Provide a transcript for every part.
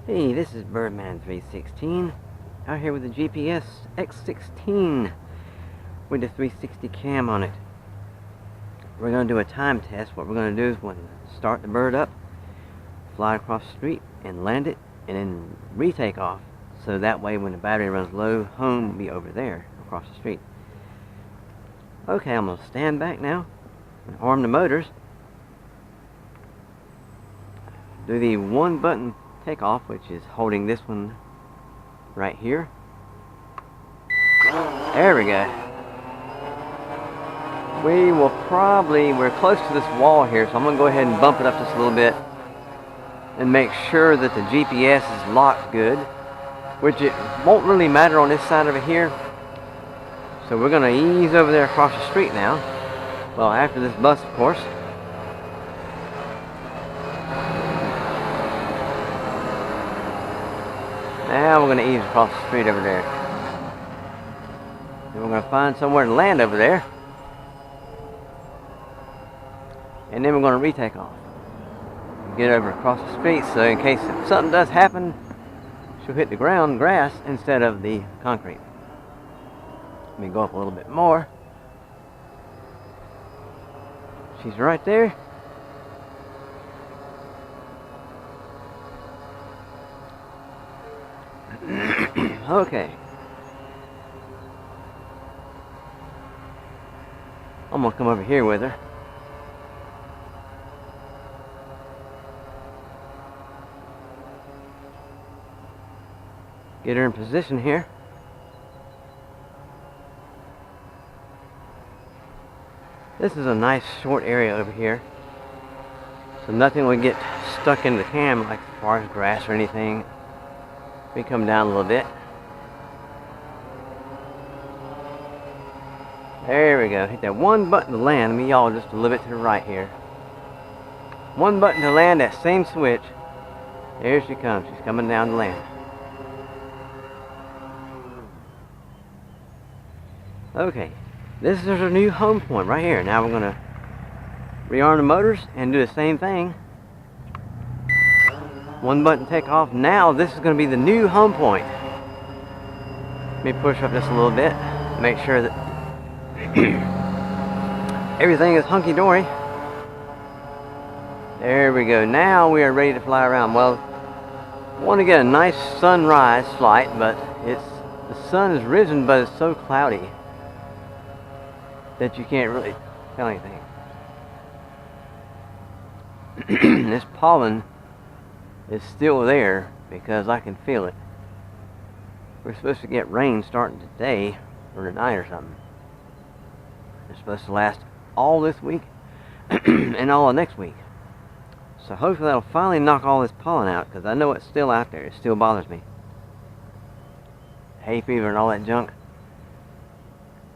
Hey, this is Birdman316 out here with the GPS x16 with the 360 cam on it. We're going to do a time test. What we're going to do is we're going to start the bird up, fly across the street and land it, and then retake off, so that way when the battery runs low, home will be over there across the street. Okay, I'm going to stand back now and arm the motors. Do the one button takeoff, which is holding this one right here. There we go. We're close to this wall here, so I'm going to go ahead and bump it up just a little bit and make sure that the GPS is locked good, which it won't really matter on this side over here. So we're going to ease over there across the street now. Well, after this bus, of course. Now we're going to ease across the street over there. Then we're going to find somewhere to land over there. And then we're going to retake off. Get over across the street, so in case if something does happen, she'll hit the grass instead of the concrete. Let me go up a little bit more. She's right there. Okay. I'm gonna come over here with her. Get her in position here. This is a nice short area over here, so nothing will get stuck in the cam like as far as grass or anything. We come down a little bit. There we go. Hit that one button to land. Let me yaw just a little bit to the right here. One button to land, that same switch. There she comes. She's coming down to land. Okay. This is our new home point right here. Now we're going to rearm the motors and do the same thing. One button take off. Now this is going to be the new home point. Let me push up just a little bit. Make sure that everything is hunky-dory. There we go. Now we are ready to fly around. Well, I want to get a nice sunrise flight, but the sun has risen, but it's so cloudy that you can't really tell anything. This pollen is still there because I can feel it. We're supposed to get rain starting today or tonight or something. It's supposed to last all this week and all of next week. So hopefully that'll finally knock all this pollen out, because I know it's still out there. It still bothers me. Hay fever and all that junk.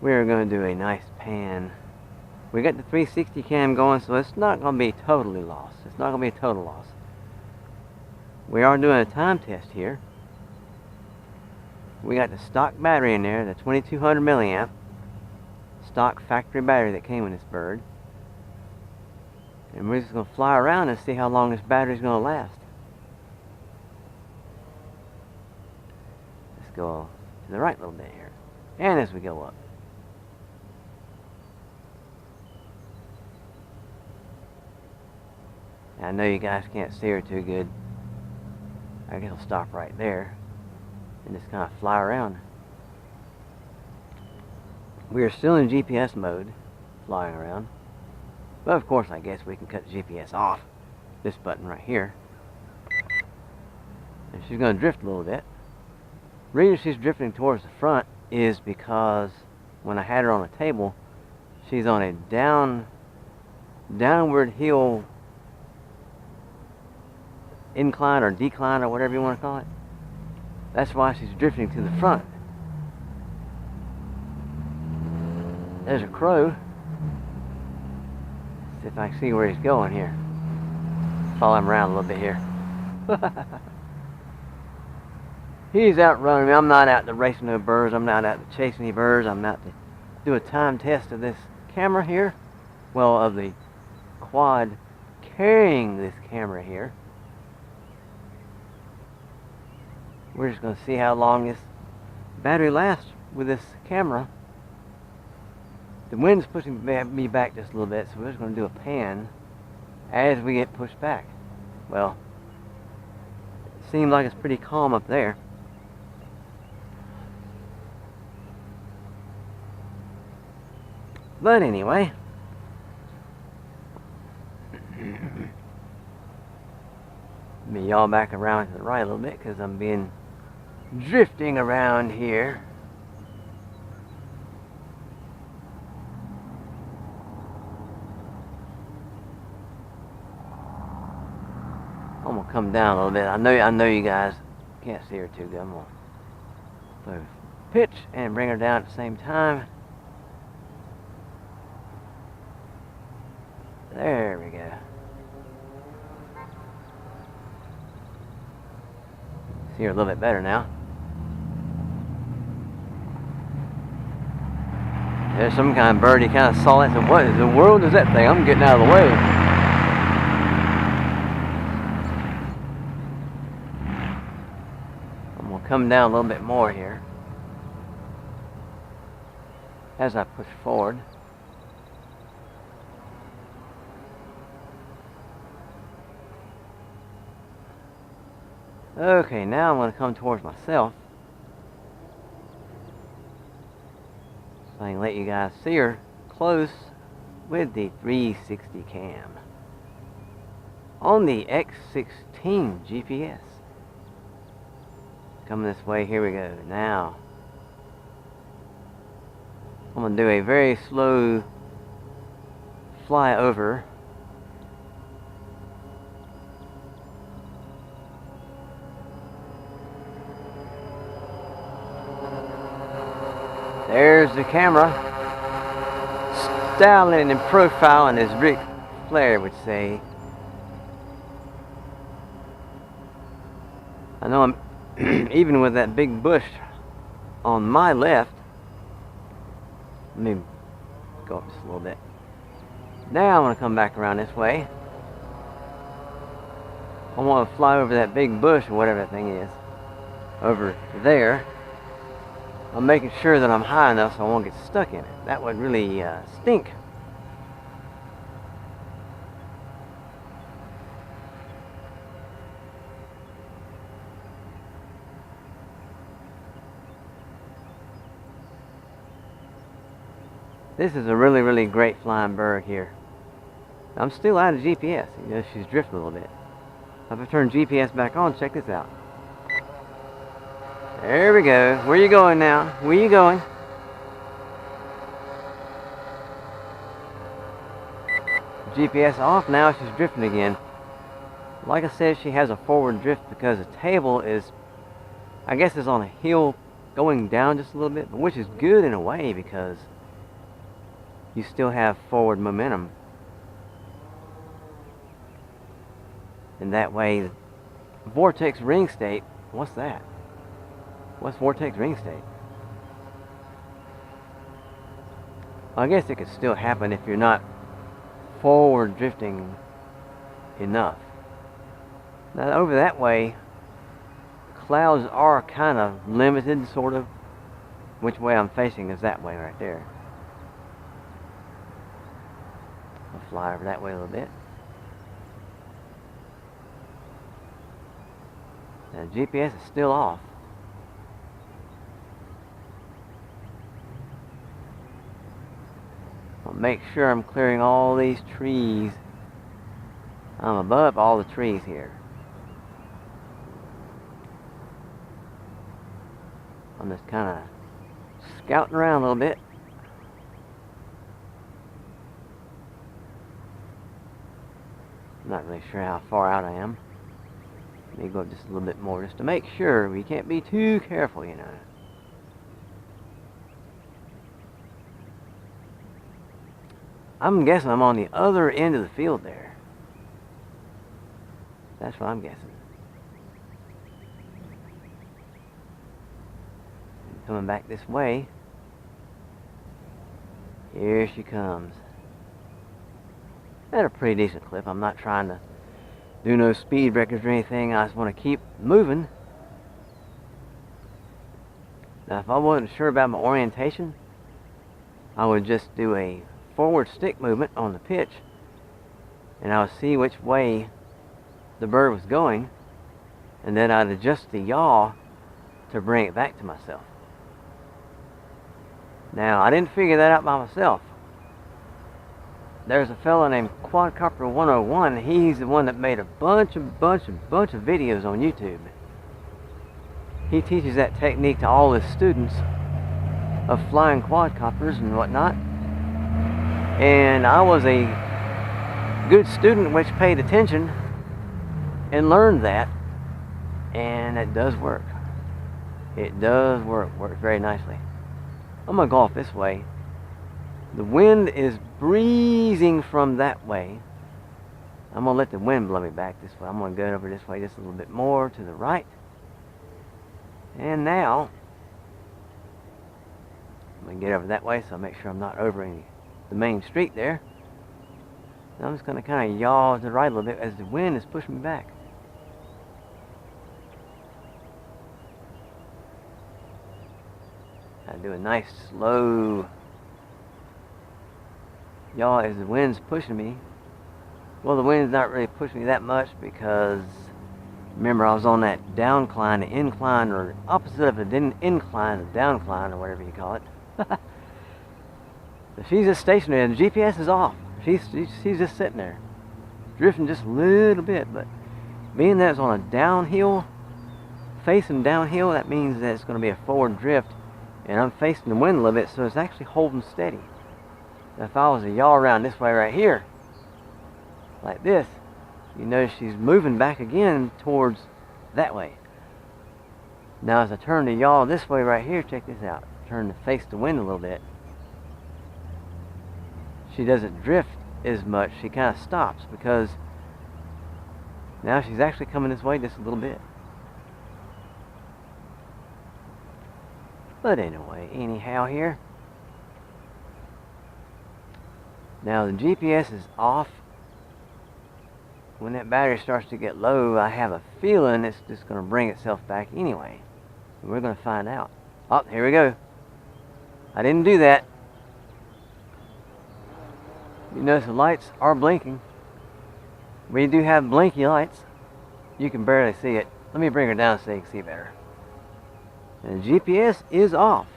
We're going to do a nice pan. We got the 360 cam going, so it's not going to be totally lost. It's not going to be a total loss. We are doing a time test here. We got the stock battery in there, the 2200 milliamp stock factory battery that came in this bird. And we're just going to fly around and see how long this battery is going to last. Let's go to the right a little bit here. And as we go up. Now, I know you guys can't see her too good. I guess I'll stop right there and just kind of fly around. We are still in GPS mode, flying around. But of course, I guess we can cut the GPS off. This button right here. And she's going to drift a little bit. The reason she's drifting towards the front is because when I had her on a table, she's on a downward hill incline or decline or whatever you want to call it. That's why she's drifting to the front. There's a crow. See if I can see where he's going here. Follow him around a little bit here. He's out running me. I'm not out to race no birds. I'm not out to chase any birds. I'm out to do a time test of this camera here. Well, of the quad carrying this camera here. We're just going to see how long this battery lasts with this camera. The wind's pushing me back just a little bit, so we're just going to do a pan as we get pushed back. Well, it seems like it's pretty calm up there. But anyway, let me yaw back around to the right a little bit because I'm being drifting around here. I'm gonna come down a little bit. I know you guys can't see her too good. I'm gonna pitch and bring her down at the same time. There we go. See her a little bit better now. There's some kind of bird. He kind of saw it and said, "What in the world is that thing? I'm getting out of the way." I'm going to come down a little bit more here as I push forward. Okay, now I'm going to come towards myself so I can let you guys see her close with the 360 cam on the X16 GPS. Coming this way, here we go. Now, I'm going to do a very slow flyover. There's the camera, styling and profiling, as Ric Flair would say. I know I'm even with that big bush on my left. Let me go up just a little bit. Now I want to come back around this way. I want to fly over that big bush or whatever that thing is over there. I'm making sure that I'm high enough so I won't get stuck in it. That would really stink. This is a really, really great flying bird here. I'm still out of GPS. You know, she's drifting a little bit. If I turn GPS back on, check this out. There we go. Where you going now? Where you going? GPS off. Now she's drifting again. Like I said, she has a forward drift because the table is, I guess, is on a hill going down just a little bit, which is good in a way because you still have forward momentum. And that way, vortex ring state, what's that? What's vortex ring state? I guess it could still happen if you're not forward drifting enough. Now over that way, clouds are kind of limited, sort of. Which way I'm facing is that way right there. I'll fly over that way a little bit. Now GPS is still off. I'll make sure I'm clearing all these trees. I'm above all the trees here. I'm just kind of scouting around a little bit. I'm not really sure how far out I am. Let me go up just a little bit more just to make sure. We can't be too careful, you know. I'm guessing I'm on the other end of the field there. That's what I'm guessing. Coming back this way. Here she comes. At a pretty decent clip. I'm not trying to do no speed records or anything. I just want to keep moving. Now, if I wasn't sure about my orientation, I would just do a forward stick movement on the pitch, and I would see which way the bird was going, and then I'd adjust the yaw to bring it back to myself. Now, I didn't figure that out by myself. There's a fellow named Quadcopter 101. He's the one that made a bunch of videos on YouTube. He teaches that technique to all his students of flying quadcopters and whatnot. And I was a good student which paid attention and learned that, and it does work. It does work. Works very nicely. I'm gonna go off this way. The wind is breezing from that way. I'm gonna let the wind blow me back this way. I'm gonna go over this way just a little bit more to the right. And now I'm gonna get over that way so I make sure I'm not over the main street there. And I'm just gonna kind of yaw to the right a little bit as the wind is pushing me back. I do a nice slow yaw as the wind's pushing me. Well, the wind's not really pushing me that much because remember I was on that downcline, the incline, or opposite of an incline, the downcline, or whatever you call it. So she's just stationary and the GPS is off. She's just sitting there, drifting just a little bit, but being that it's on a downhill, facing downhill, that means that it's going to be a forward drift, and I'm facing the wind a little bit, so it's actually holding steady. Now, if I was to yaw around this way right here, like this, you notice she's moving back again towards that way. Now, as I turn the yaw this way right here, check this out. Turn to face the wind a little bit. She doesn't drift as much. She kind of stops because now she's actually coming this way just a little bit. But anyway, anyhow here. Now the GPS is off. When that battery starts to get low, I have a feeling it's just going to bring itself back anyway. We're going to find out. Oh, here we go. I didn't do that. You notice the lights are blinking. We do have blinky lights. You can barely see it. Let me bring her down so you can see better. And the GPS is off.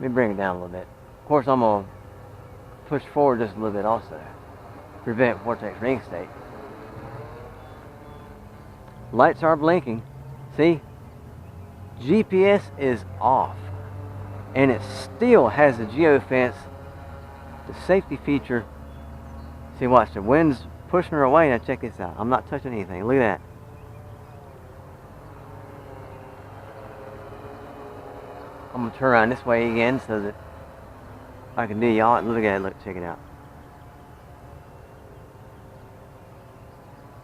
Let me bring it down a little bit. Of course, I'm going to push forward just a little bit also. Prevent vortex ring state. Lights are blinking. See? GPS is off. And it still has the geofence, the safety feature. See, watch, the wind's pushing her away. Now check this out. I'm not touching anything. Look at that. I'm going to turn around this way again so that I can do yaw. Look at it. Look, check it out.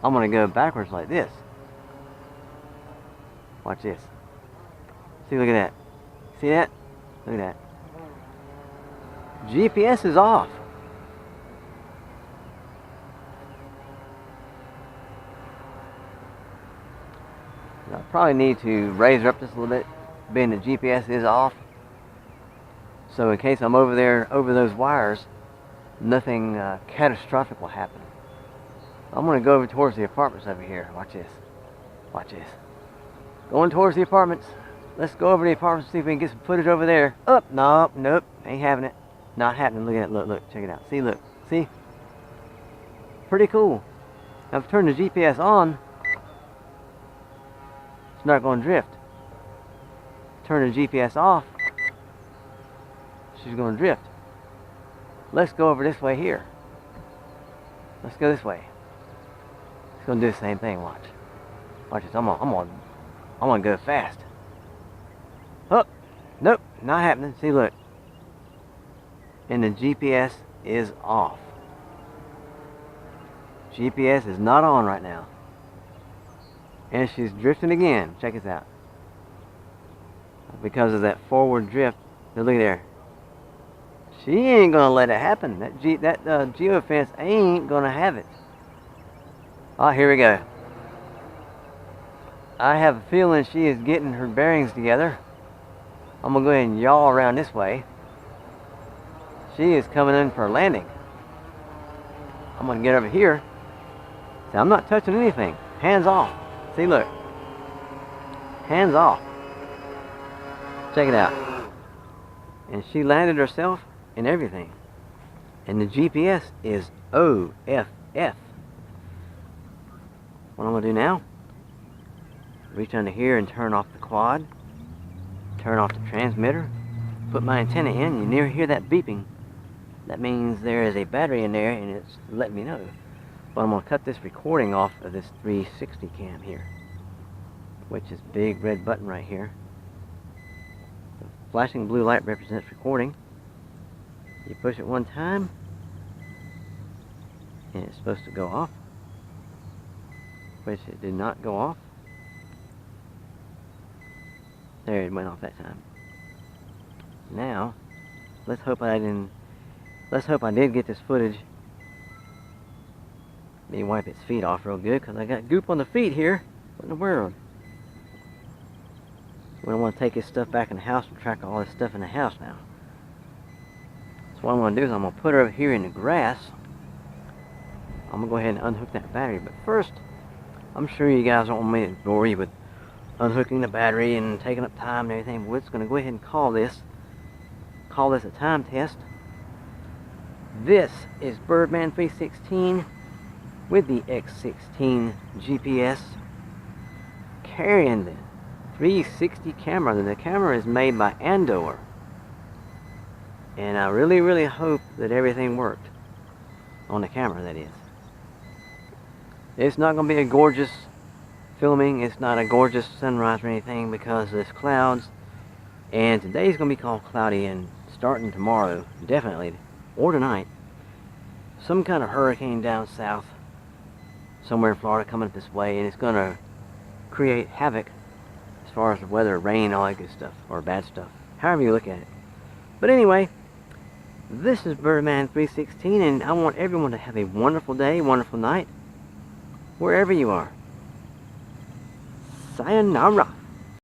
I'm going to go backwards like this. Watch this. See, look at that. See that? Look at that. GPS is off. I probably need to raise her up just a little bit, being the GPS is off. So in case I'm over there, over those wires, nothing catastrophic will happen. I'm going to go over towards the apartments over here. Watch this. Watch this. Going towards the apartments. Let's go over to the apartments, see if we can get some footage over there. Oh, nope, nope. Ain't having it. Not happening. Look at it. Look, look. Check it out. See, look. See? Pretty cool. Now, if I turn the GPS on, it's not going to drift. Turn the GPS off, she's going to drift. Let's go over this way here. Let's go this way. It's going to do the same thing. Watch. Watch this. I'm gonna go fast. Oh, nope, not happening. See, look. And the GPS is off. GPS is not on right now. And she's drifting again. Check this out. Because of that forward drift. Now look there. She ain't gonna let it happen. That geofence ain't gonna have it. Oh, here we go. I have a feeling she is getting her bearings together. I'm gonna go ahead and yaw around this way. She is coming in for a landing. I'm gonna get over here. See, I'm not touching anything. Hands off. See, look. Hands off. Check it out. And she landed herself and everything. And the GPS is OFF. What I'm gonna do now, reach under here and turn off the quad, turn off the transmitter, put my antenna in. You never hear that beeping. That means there is a battery in there and it's letting me know. But I'm gonna cut this recording off of this 360 cam here, which is big red button right here. The flashing blue light represents recording. You push it one time and it's supposed to go off, which it did not go off. There, it went off that time. Now, let's hope I did get this footage. Let me wipe its feet off real good, because I got goop on the feet here. What in the world? We don't want to take this stuff back in the house and track all this stuff in the house now. So what I'm going to do is I'm going to put her over here in the grass. I'm going to go ahead and unhook that battery. But first, I'm sure you guys don't want me to bore you with unhooking the battery and taking up time and everything. We're just going to go ahead and call this a time test. This is Birdman 316 with the x16 GPS carrying the 360 camera. And the camera is made by Andoer. And I really, really hope that everything worked on the camera, that is. It's not going to be a gorgeous filming. It's not a gorgeous sunrise or anything because there's clouds. And today's going to be called cloudy, and starting tomorrow, definitely, or tonight, some kind of hurricane down south, somewhere in Florida coming up this way, and it's going to create havoc as far as the weather, rain, all that good stuff, or bad stuff, however you look at it. But anyway, this is Birdman 316, and I want everyone to have a wonderful day, wonderful night, wherever you are. Sayonara.